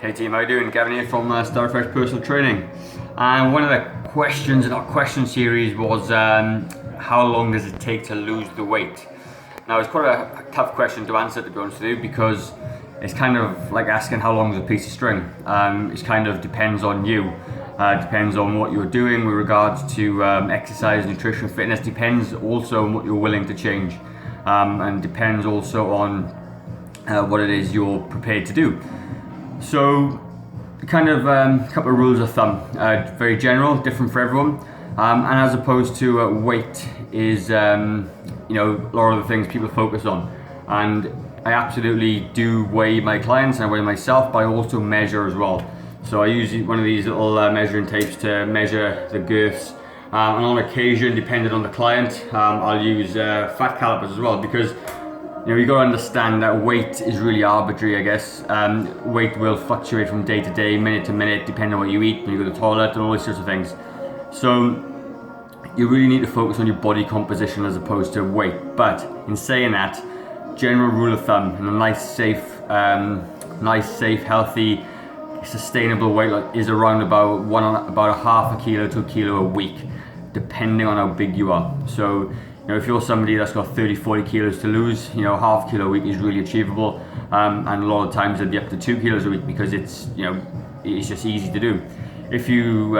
Hey team, how you doing? Gavin here from Starfresh Personal Training. And one of the questions in our question series was how long does it take to lose the weight? Now it's quite a tough question to answer, to be honest with you, because it's kind of like asking how long is a piece of string. It kind of depends on you. Depends on what you're doing with regards to exercise, nutrition, fitness. Depends also on what you're willing to change, and depends also on what it is you're prepared to do. So, kind of a couple of rules of thumb, very general, different for everyone, and as opposed to weight is, a lot of the things people focus on. And I absolutely do weigh my clients and I weigh myself, but I also measure as well. So I use one of these little measuring tapes to measure the girths, and on occasion, depending on the client, I'll use fat calipers as well, because you've got to understand that weight is really arbitrary, I guess. Weight will fluctuate from day to day, minute to minute, depending on what you eat, when you go to the toilet, and all these sorts of things. So you really need to focus on your body composition as opposed to weight. But in saying that, general rule of thumb, and a nice, safe, healthy, sustainable weight is around about a half a kilo to a kilo a week, depending on how big you are. So if you're somebody that's got 30-40 kilos to lose, half a kilo a week is really achievable, and a lot of times it'll be up to 2 kilos a week, because it's just easy to do. If you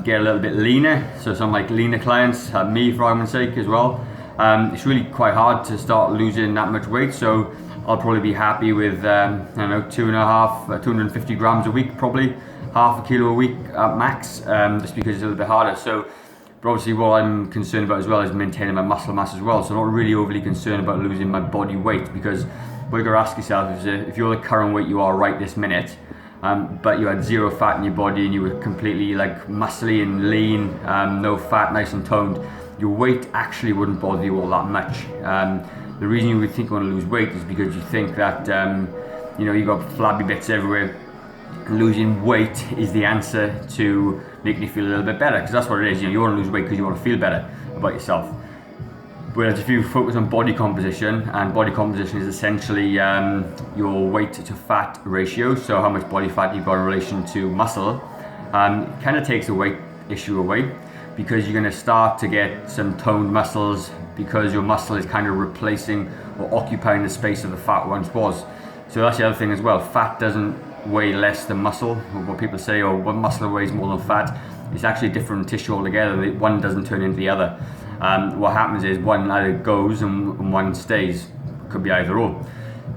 get a little bit leaner, so some like leaner clients, me for argument's sake as well, it's really quite hard to start losing that much weight. So I'll probably be happy with 250 grams a week, probably half a kilo a week at max, just because it's a little bit harder. So. But obviously what I'm concerned about as well is maintaining my muscle mass as well. So I'm not really overly concerned about losing my body weight, because what you've got to ask yourself is if you're the current weight you are right this minute, but you had zero fat in your body and you were completely like muscly and lean, no fat, nice and toned, your weight actually wouldn't bother you all that much. The reason you would think you want to lose weight is because you think that you've got flabby bits everywhere. Losing weight is the answer to making you feel a little bit better, because that's what it is. You want to lose weight because you want to feel better about yourself. Whereas if you focus on body composition, and body composition is essentially your weight to fat ratio, so how much body fat you've got in relation to muscle, it kind of takes the weight issue away, because you're going to start to get some toned muscles, because your muscle is kind of replacing or occupying the space that the fat once was. So that's the other thing as well. Fat doesn't weigh less than muscle, or what people say, or what muscle weighs more than fat. It's actually a different tissue altogether. One doesn't turn into the other. What happens is one either goes and one stays. Could be either or.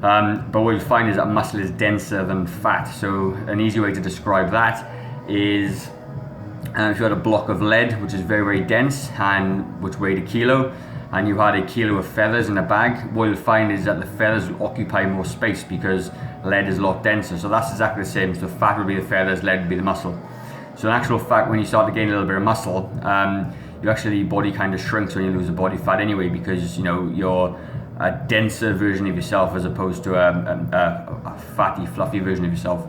But what you find is that muscle is denser than fat. So an easy way to describe that is if you had a block of lead, which is very, very dense and which weighed a kilo, and you had a kilo of feathers in a bag, what you'll find is that the feathers will occupy more space because lead is a lot denser. So that's exactly the same. So fat would be the feathers, lead would be the muscle. So in actual fact, when you start to gain a little bit of muscle, your body kind of shrinks when you lose the body fat anyway, because you're a denser version of yourself as opposed to a fatty, fluffy version of yourself.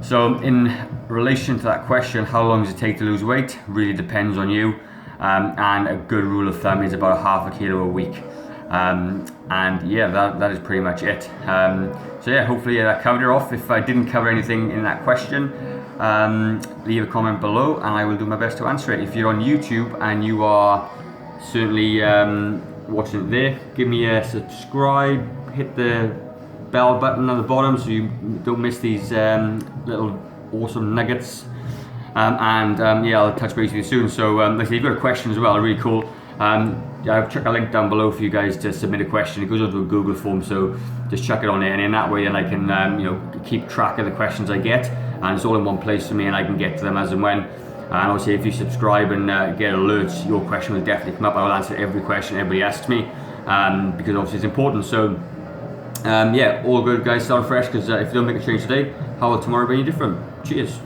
So in relation to that question, how long does it take to lose weight? Really depends on you. And a good rule of thumb is about a half a kilo a week. That is pretty much it. Hopefully that covered it off. If I didn't cover anything in that question, leave a comment below and I will do my best to answer it. If you're on YouTube and you are certainly watching it there, give me a subscribe, hit the bell button at the bottom so you don't miss these little awesome nuggets. I'll touch base with you soon. So if you've got a question as well, really cool. I'll chuck a link down below for you guys to submit a question. It goes onto a Google form, so just chuck it on there, and in that way then I can keep track of the questions I get, and it's all in one place for me, and I can get to them as and when. And obviously if you subscribe and get alerts, your question will definitely come up. I will answer every question everybody asks me, because obviously it's important. So all good guys, start fresh, because if you don't make a change today, how will tomorrow be any different? Cheers.